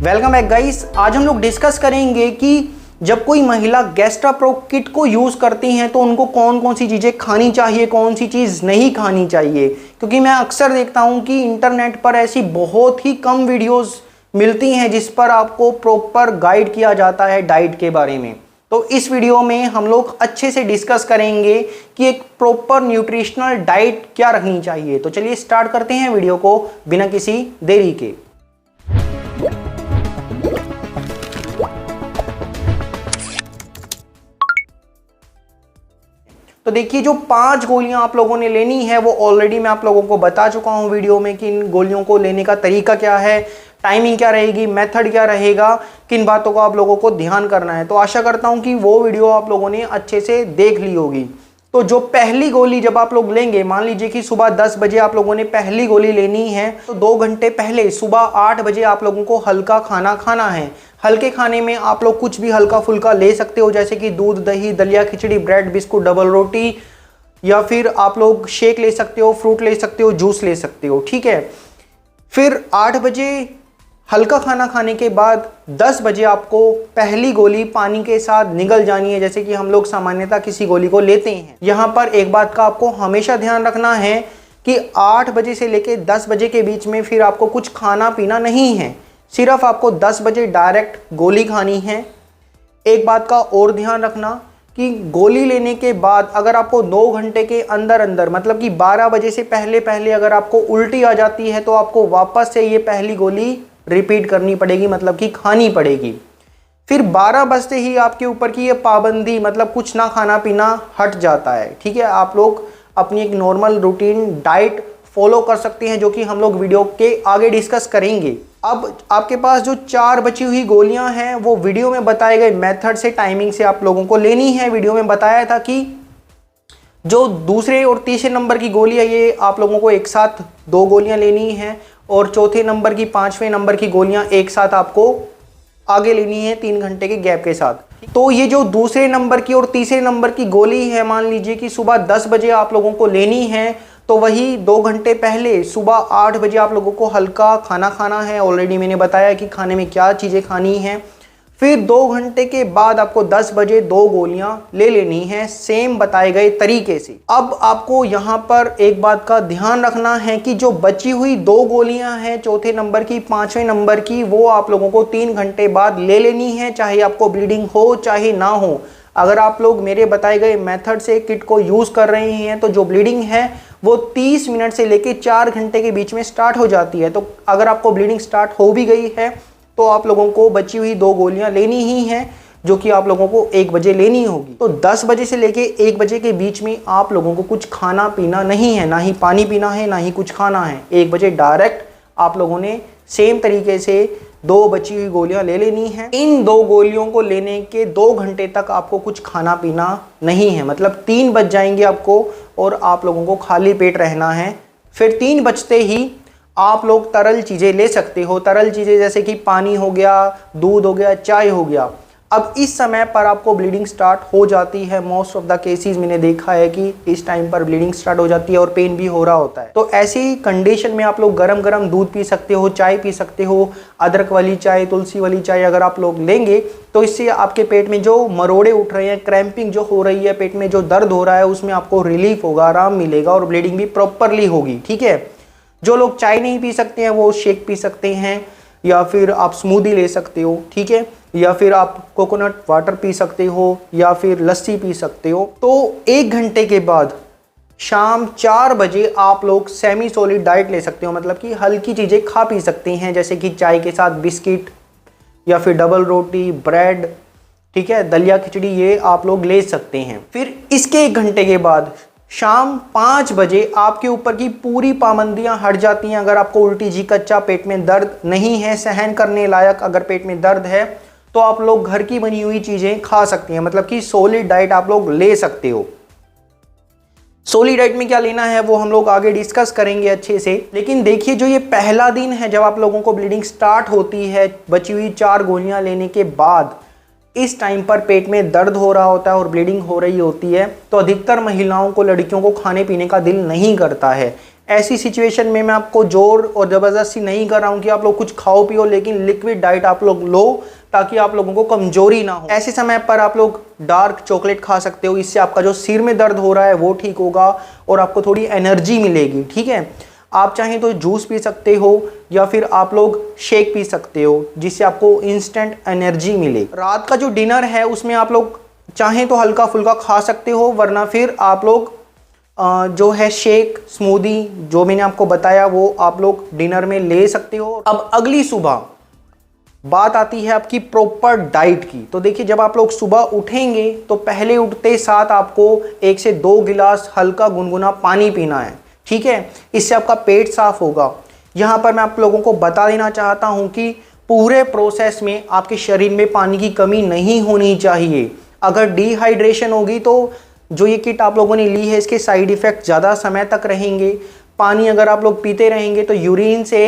Welcome back guys. आज हम लोग डिस्कस करेंगे कि जब कोई महिला गैस्ट्राप्रो किट को यूज़ करती हैं तो उनको कौन कौन सी चीज़ें खानी चाहिए, कौन सी चीज़ नहीं खानी चाहिए। क्योंकि मैं अक्सर देखता हूं कि इंटरनेट पर ऐसी बहुत ही कम वीडियोस मिलती हैं जिस पर आपको प्रॉपर गाइड किया जाता है डाइट के बारे में। तो इस वीडियो में हम लोग अच्छे से डिस्कस करेंगे कि एक प्रॉपर न्यूट्रिशनल डाइट क्या रखनी चाहिए। तो चलिए स्टार्ट करते हैं वीडियो को बिना किसी देरी के। तो देखिए, जो 5 गोलियां आप लोगों ने लेनी है वो ऑलरेडी मैं आप लोगों को बता चुका हूं वीडियो में कि इन गोलियों को लेने का तरीका क्या है, टाइमिंग क्या रहेगी, मेथड क्या रहेगा, किन बातों को आप लोगों को ध्यान करना है। तो आशा करता हूं कि वो वीडियो आप लोगों ने अच्छे से देख ली होगी। तो जो पहली गोली जब आप लोग लेंगे, मान लीजिए कि सुबह 10 बजे आप लोगों ने पहली गोली लेनी है, तो 2 घंटे पहले सुबह 8 बजे आप लोगों को हल्का खाना खाना है। हल्के खाने में आप लोग कुछ भी हल्का फुल्का ले सकते हो, जैसे कि दूध, दही, दलिया, खिचड़ी, ब्रेड, बिस्कुट, डबल रोटी, या फिर आप लोग शेक ले सकते हो, फ्रूट ले सकते हो, जूस ले सकते हो। ठीक है। फिर 8 बजे हल्का खाना खाने के बाद 10 बजे आपको पहली गोली पानी के साथ निगल जानी है, जैसे कि हम लोग सामान्यतः किसी गोली को लेते हैं। यहाँ पर एक बात का आपको हमेशा ध्यान रखना है कि 8 बजे से लेके 10 बजे के बीच में फिर आपको कुछ खाना पीना नहीं है, सिर्फ आपको 10 बजे डायरेक्ट गोली खानी है। एक बात का और ध्यान रखना कि गोली लेने के बाद अगर आपको 2 घंटे के अंदर अंदर, मतलब कि 12 बजे से पहले पहले अगर आपको उल्टी आ जाती है तो आपको वापस से ये पहली गोली रिपीट करनी पड़ेगी, मतलब कि खानी पड़ेगी। फिर 12 बजते ही आपके ऊपर की ये पाबंदी, मतलब कुछ ना खाना पीना हट जाता है। ठीक है। आप लोग अपनी एक नॉर्मल रूटीन डाइट फॉलो कर सकते हैं, जो कि हम लोग वीडियो के आगे डिस्कस करेंगे। अब आपके पास जो 4 बची हुई गोलियां हैं वो वीडियो में बताए गए मेथड से, टाइमिंग से आप लोगों को लेनी है। वीडियो में बताया था कि जो दूसरे और तीसरे नंबर की गोली है ये आप लोगों को एक साथ 2 गोलियां लेनी है, और चौथे नंबर की, 5वें नंबर की गोलियां एक साथ आपको आगे लेनी है 3 घंटे के गैप के साथ। तो ये जो दूसरे नंबर की और तीसरे नंबर की गोली है, मान लीजिए कि सुबह 10 बजे आप लोगों को लेनी है, तो वही 2 घंटे पहले सुबह 8 बजे आप लोगों को हल्का खाना खाना है। ऑलरेडी मैंने बताया कि खाने में क्या चीज़ें खानी है। फिर 2 घंटे के बाद आपको 10 बजे 2 गोलियां ले लेनी है, सेम बताए गए तरीके से। अब आपको यहाँ पर एक बात का ध्यान रखना है कि जो बची हुई 2 गोलियां हैं, चौथे नंबर की, 5वें नंबर की, वो आप लोगों को 3 घंटे बाद ले लेनी है, चाहे आपको ब्लीडिंग हो चाहे ना हो। अगर आप लोग मेरे बताए गए मेथड से किट को यूज़ कर रहे हैं तो जो ब्लीडिंग है वो 30 मिनट से लेके 4 घंटे के बीच में स्टार्ट हो जाती है। तो अगर आपको ब्लीडिंग स्टार्ट हो भी गई है तो आप लोगों को बची हुई 2 गोलियां लेनी ही हैं, जो कि आप लोगों को 1 बजे लेनी होगी। तो 10 बजे से लेके 1 बजे के बीच में आप लोगों को कुछ खाना पीना नहीं है, ना ही पानी पीना है, ना ही कुछ खाना है। 1 बजे डायरेक्ट आप लोगों ने सेम तरीके से 2 बची हुई गोलियां ले लेनी है। इन 2 गोलियों को लेने के 2 घंटे तक आपको कुछ खाना पीना नहीं है, मतलब 3 बज जाएंगे आपको और आप लोगों को खाली पेट रहना है। फिर 3 बजते ही आप लोग तरल चीज़ें ले सकते हो, तरल चीज़ें जैसे कि पानी हो गया, दूध हो गया, चाय हो गया। अब इस समय पर आपको ब्लीडिंग स्टार्ट हो जाती है। मोस्ट ऑफ द केसेस मैंने देखा है कि इस टाइम पर ब्लीडिंग स्टार्ट हो जाती है और पेन भी हो रहा होता है। तो ऐसी कंडीशन में आप लोग गरम गरम दूध पी सकते हो, चाय पी सकते हो, अदरक वाली चाय, तुलसी वाली चाय अगर आप लोग लेंगे तो इससे आपके पेट में जो मरोड़े उठ रहे हैं, क्रैम्पिंग जो हो रही है, पेट में जो दर्द हो रहा है, उसमें आपको रिलीफ होगा, आराम मिलेगा और ब्लीडिंग भी प्रॉपरली होगी। ठीक है। जो लोग चाय नहीं पी सकते हैं वो शेक पी सकते हैं, या फिर आप स्मूदी ले सकते हो। ठीक है। या फिर आप कोकोनट वाटर पी सकते हो, या फिर लस्सी पी सकते हो। तो 1 घंटे के बाद शाम 4 बजे आप लोग सेमी सॉलिड डाइट ले सकते हो, मतलब कि हल्की चीज़ें खा पी सकते हैं, जैसे कि चाय के साथ बिस्किट या फिर डबल रोटी, ब्रेड, ठीक है, दलिया, खिचड़ी, ये आप लोग ले सकते हैं। फिर इसके 1 घंटे के बाद शाम 5 बजे आपके ऊपर की पूरी पाबंदियां हट जाती हैं। अगर आपको उल्टी जी, कच्चा, पेट में दर्द नहीं है, सहन करने लायक अगर पेट में दर्द है, तो आप लोग घर की बनी हुई चीज़ें खा सकते हैं, मतलब कि सॉलिड डाइट आप लोग ले सकते हो। सॉलिड डाइट में क्या लेना है वो हम लोग आगे डिस्कस करेंगे अच्छे से। लेकिन देखिए, जो ये पहला दिन है जब आप लोगों को ब्लीडिंग स्टार्ट होती है, बची हुई 4 गोलियां लेने के बाद, इस टाइम पर पेट में दर्द हो रहा होता है और ब्लीडिंग हो रही होती है, तो अधिकतर महिलाओं को, लड़कियों को खाने पीने का दिल नहीं करता है। ऐसी सिचुएशन में मैं आपको जोर और ज़बरदस्ती नहीं कर रहा हूँ कि आप लोग कुछ खाओ पियो, लेकिन लिक्विड डाइट आप लोग लो ताकि आप लोगों को कमजोरी ना हो। ऐसे समय पर आप लोग डार्क चॉकलेट खा सकते हो, इससे आपका जो सिर में दर्द हो रहा है वो ठीक होगा और आपको थोड़ी एनर्जी मिलेगी। ठीक है, आप चाहें तो जूस पी सकते हो या फिर आप लोग शेक पी सकते हो जिससे आपको इंस्टेंट एनर्जी मिले। रात का जो डिनर है उसमें आप लोग चाहें तो हल्का फुल्का खा सकते हो, वरना फिर आप लोग जो है शेक, स्मूदी जो मैंने आपको बताया वो आप लोग डिनर में ले सकते हो। अब अगली सुबह बात आती है आपकी प्रॉपर डाइट की। तो देखिए, जब आप लोग सुबह उठेंगे तो पहले उठते साथ आपको 1 से 2 गिलास हल्का गुनगुना पानी पीना है। ठीक है, इससे आपका पेट साफ होगा। यहाँ पर मैं आप लोगों को बता देना चाहता हूँ कि पूरे प्रोसेस में आपके शरीर में पानी की कमी नहीं होनी चाहिए। अगर डिहाइड्रेशन होगी तो जो ये किट आप लोगों ने ली है इसके साइड इफ़ेक्ट ज़्यादा समय तक रहेंगे। पानी अगर आप लोग पीते रहेंगे तो यूरिन से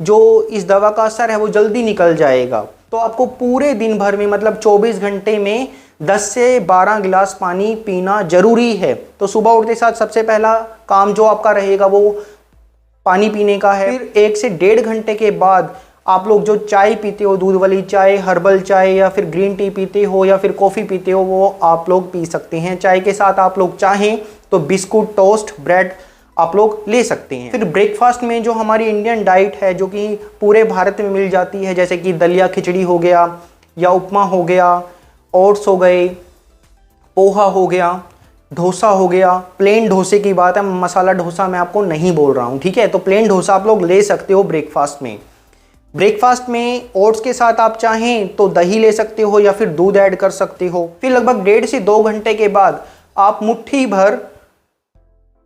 जो इस दवा का असर है वो जल्दी निकल जाएगा। तो आपको पूरे दिन भर में मतलब 24 घंटे में 10 से 12 गिलास पानी पीना जरूरी है। तो सुबह उठते साथ सबसे पहला काम जो आपका रहेगा वो पानी पीने का है। फिर 1 से 1.5 घंटे के बाद आप लोग जो चाय पीते हो, दूध वाली चाय, हर्बल चाय या फिर ग्रीन टी पीते हो या फिर कॉफ़ी पीते हो, वो आप लोग पी सकते हैं। चाय के साथ आप लोग चाहें तो बिस्कुट, टोस्ट, ब्रेड आप लोग ले सकते हैं। फिर ब्रेकफास्ट में जो हमारी इंडियन डाइट है जो कि पूरे भारत में मिल जाती है, जैसे कि दलिया खिचड़ी हो गया या उपमा हो गया, ओट्स हो गए, पोहा हो गया, डोसा हो गया। प्लेन डोसे की बात है, मसाला डोसा मैं आपको नहीं बोल रहा हूँ। ठीक है, तो प्लेन डोसा आप लोग ले सकते हो ब्रेकफास्ट में। ब्रेकफास्ट में ओट्स के साथ आप चाहें तो दही ले सकते हो या फिर दूध ऐड कर सकते हो। फिर लगभग 1.5 से 2 घंटे के बाद आप मुट्ठी भर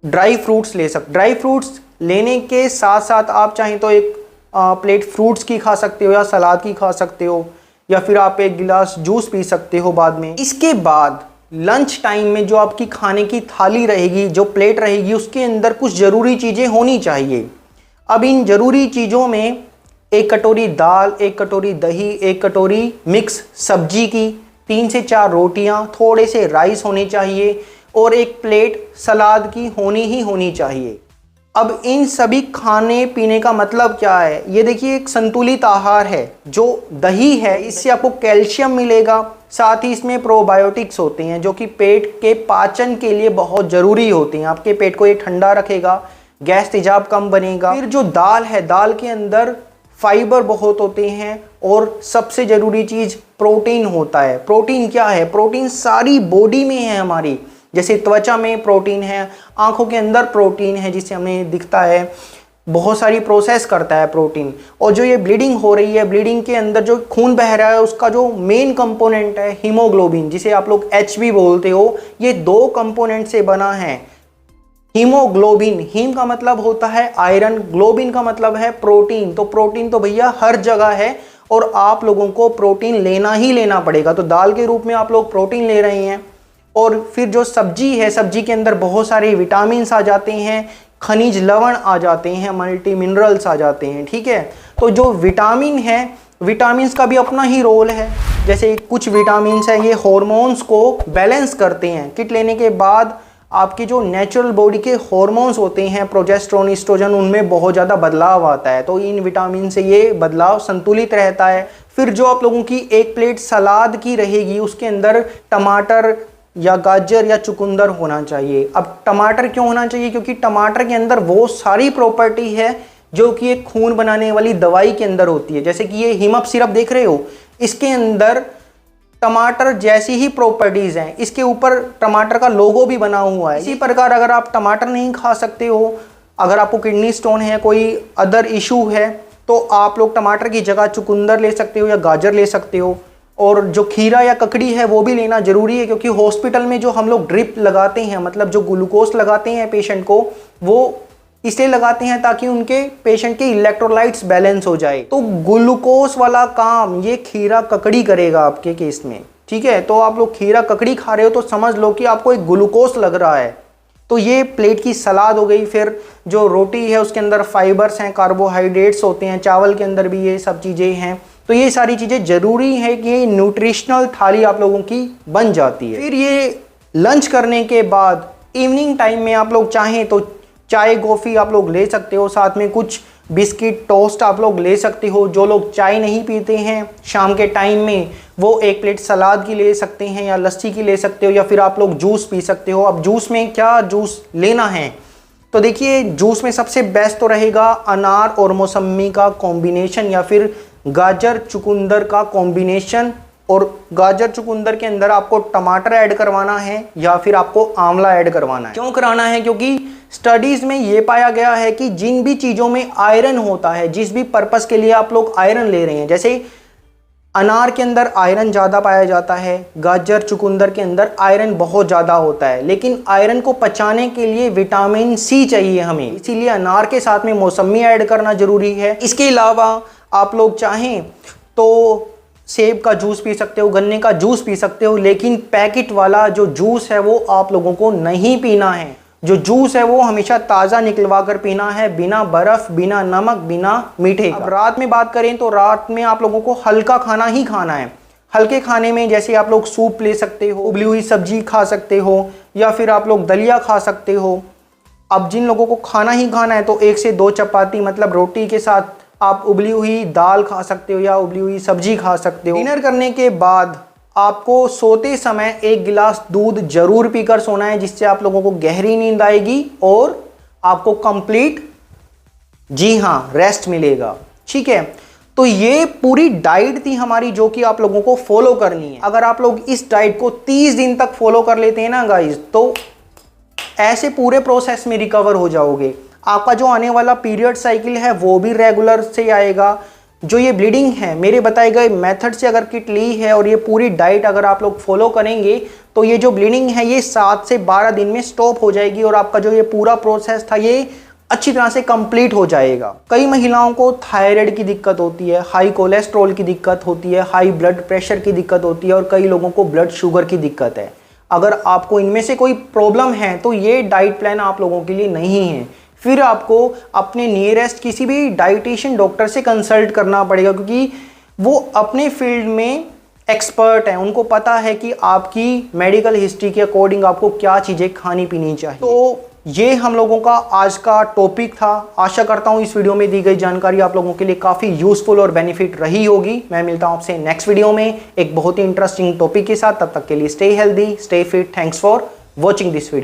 ड्राई फ्रूट्स ले सकते। ड्राई फ्रूट्स लेने के साथ साथ आप चाहें तो एक प्लेट फ्रूट्स की खा सकते हो या सलाद की खा सकते हो या फिर आप 1 गिलास जूस पी सकते हो बाद में। इसके बाद लंच टाइम में जो आपकी खाने की थाली रहेगी, जो प्लेट रहेगी, उसके अंदर कुछ ज़रूरी चीज़ें होनी चाहिए। अब इन ज़रूरी चीज़ों में 1 कटोरी दाल, 1 कटोरी दही, 1 कटोरी मिक्स सब्जी की, 3 से 4 रोटियां, थोड़े से राइस होने चाहिए और 1 प्लेट सलाद की होनी ही होनी चाहिए। अब इन सभी खाने पीने का मतलब क्या है? ये देखिए, एक संतुलित आहार है। जो दही है इससे आपको कैल्शियम मिलेगा, साथ ही इसमें प्रोबायोटिक्स होते हैं जो कि पेट के पाचन के लिए बहुत ज़रूरी होते हैं। आपके पेट को ये ठंडा रखेगा, गैस तेजाब कम बनेगा। फिर जो दाल है, दाल के अंदर फाइबर बहुत होते हैं और सबसे ज़रूरी चीज़ प्रोटीन होता है। प्रोटीन क्या है? प्रोटीन सारी बॉडी में है हमारी। जैसे त्वचा में प्रोटीन है, आंखों के अंदर प्रोटीन है जिससे हमें दिखता है, बहुत सारी प्रोसेस करता है प्रोटीन। और जो ये ब्लीडिंग हो रही है, ब्लीडिंग के अंदर जो खून बह रहा है उसका जो मेन कंपोनेंट है हीमोग्लोबिन, जिसे आप लोग एच भी बोलते हो, ये 2 कंपोनेंट से बना है। हीमोग्लोबिन, हीम का मतलब होता है आयरन, ग्लोबिन का मतलब है प्रोटीन। तो प्रोटीन तो भैया हर जगह है और आप लोगों को प्रोटीन लेना ही लेना पड़ेगा। तो दाल के रूप में आप लोग प्रोटीन ले रहे हैं। और फिर जो सब्जी है, सब्जी के अंदर बहुत सारे विटामिन्स आ जाते हैं, खनिज लवण आ जाते हैं, मल्टी मिनरल्स आ जाते हैं। ठीक है, तो जो विटामिन है, विटामिन्स का भी अपना ही रोल है। जैसे कुछ विटामिन्स है, ये हॉर्मोन्स को बैलेंस करते हैं। किट लेने के बाद आपके जो नेचुरल बॉडी के हॉर्मोन्स होते हैं, प्रोजेस्टेरोन, एस्ट्रोजन, उनमें बहुत ज़्यादा बदलाव आता है। तो इन विटामिन से ये बदलाव संतुलित रहता है। फिर जो आप लोगों की 1 प्लेट सलाद की रहेगी, उसके अंदर टमाटर या गाजर या चुकंदर होना चाहिए। अब टमाटर क्यों होना चाहिए? क्योंकि टमाटर के अंदर वो सारी प्रॉपर्टी है जो कि एक खून बनाने वाली दवाई के अंदर होती है। जैसे कि ये हिमअप सिरप देख रहे हो, इसके अंदर टमाटर जैसी ही प्रॉपर्टीज़ हैं। इसके ऊपर टमाटर का लोगो भी बना हुआ है। इसी प्रकार अगर आप टमाटर नहीं खा सकते हो, अगर आपको किडनी स्टोन है, कोई अदर इशू है, तो आप लोग टमाटर की जगह चुकंदर ले सकते हो या गाजर ले सकते हो। और जो खीरा या ककड़ी है वो भी लेना ज़रूरी है, क्योंकि हॉस्पिटल में जो हम लोग ड्रिप लगाते हैं, मतलब जो ग्लूकोज लगाते हैं पेशेंट को, वो इसलिए लगाते हैं ताकि उनके पेशेंट के इलेक्ट्रोलाइट्स बैलेंस हो जाए। तो ग्लूकोज वाला काम ये खीरा ककड़ी करेगा आपके केस में। ठीक है, तो आप लोग खीरा ककड़ी खा रहे हो तो समझ लो कि आपको एक ग्लूकोज लग रहा है। तो ये प्लेट की सलाद हो गई। फिर जो रोटी है उसके अंदर फाइबर्स हैं, कार्बोहाइड्रेट्स होते हैं, चावल के अंदर भी ये सब चीज़ें हैं। तो ये सारी चीज़ें ज़रूरी है कि ये न्यूट्रिशनल थाली आप लोगों की बन जाती है। फिर ये लंच करने के बाद इवनिंग टाइम में आप लोग चाहें तो चाय कॉफ़ी आप लोग ले सकते हो, साथ में कुछ बिस्किट टोस्ट आप लोग ले सकते हो। जो लोग चाय नहीं पीते हैं शाम के टाइम में, वो एक प्लेट सलाद की ले सकते हैं या लस्सी की ले सकते हो, या फिर आप लोग जूस पी सकते हो। अब जूस में क्या जूस लेना है, तो देखिए जूस में सबसे बेस्ट तो रहेगा अनार और मौसमी का कॉम्बिनेशन, या फिर गाजर चुकंदर का कॉम्बिनेशन। और गाजर चुकंदर के अंदर आपको टमाटर ऐड करवाना है या फिर आपको आंवला ऐड करवाना है। क्यों कराना है, क्योंकि स्टडीज में ये पाया गया है कि जिन भी चीज़ों में आयरन होता है, जिस भी पर्पस के लिए आप लोग आयरन ले रहे हैं, जैसे अनार के अंदर आयरन ज़्यादा पाया जाता है, गाजर चुकंदर के अंदर आयरन बहुत ज़्यादा होता है, लेकिन आयरन को पचाने के लिए विटामिन सी चाहिए हमें, इसीलिए अनार के साथ में मौसमी ऐड करना ज़रूरी है। इसके अलावा आप लोग चाहें तो सेब का जूस पी सकते हो, गन्ने का जूस पी सकते हो, लेकिन पैकेट वाला जो जूस है वो आप लोगों को नहीं पीना है। जो जूस है वो हमेशा ताज़ा निकलवा कर पीना है, बिना बर्फ़, बिना नमक, बिना मीठे। अब रात में बात करें तो रात में आप लोगों को हल्का खाना ही खाना है। हल्के खाने में जैसे आप लोग सूप ले सकते हो, उबली हुई सब्जी खा सकते हो, या फिर आप लोग दलिया खा सकते हो। अब जिन लोगों को खाना ही खाना है तो 1 से 2 चपाती मतलब रोटी के साथ आप उबली हुई दाल खा सकते हो या उबली हुई सब्जी खा सकते हो। डिनर करने के बाद आपको सोते समय 1 गिलास दूध जरूर पीकर सोना है, जिससे आप लोगों को गहरी नींद आएगी और आपको कंप्लीट, जी हाँ, रेस्ट मिलेगा। ठीक है, तो ये पूरी डाइट थी हमारी जो कि आप लोगों को फॉलो करनी है। अगर आप लोग इस डाइट को 30 दिन तक फॉलो कर लेते हैं ना गाइज, तो ऐसे पूरे प्रोसेस में रिकवर हो जाओगे। आपका जो आने वाला पीरियड साइकिल है वो भी रेगुलर से आएगा। जो ये ब्लीडिंग है, मेरे बताए गए मेथड से अगर किट ली है और ये पूरी डाइट अगर आप लोग फॉलो करेंगे तो ये जो ब्लीडिंग है ये 7 से 12 दिन में स्टॉप हो जाएगी और आपका जो ये पूरा प्रोसेस था ये अच्छी तरह से कंप्लीट हो जाएगा। कई महिलाओं को थायराइड की दिक्कत होती है, हाई कोलेस्ट्रॉल की दिक्कत होती है, हाई ब्लड प्रेशर की दिक्कत होती है और कई लोगों को ब्लड शुगर की दिक्कत है। अगर आपको इनमें से कोई प्रॉब्लम है तो ये डाइट प्लान आप लोगों के लिए नहीं है। फिर आपको अपने नियरेस्ट किसी भी डाइटिशियन डॉक्टर से कंसल्ट करना पड़ेगा, क्योंकि वो अपने फील्ड में एक्सपर्ट हैं, उनको पता है कि आपकी मेडिकल हिस्ट्री के अकॉर्डिंग आपको क्या चीज़ें खानी पीनी चाहिए। तो ये हम लोगों का आज का टॉपिक था। आशा करता हूँ इस वीडियो में दी गई जानकारी आप लोगों के लिए काफ़ी यूजफुल और बेनिफिट रही होगी। मैं मिलता हूँ आपसे नेक्स्ट वीडियो में एक बहुत ही इंटरेस्टिंग टॉपिक के साथ। तब तक के लिए stay healthy, stay fit. Thanks for watching this video.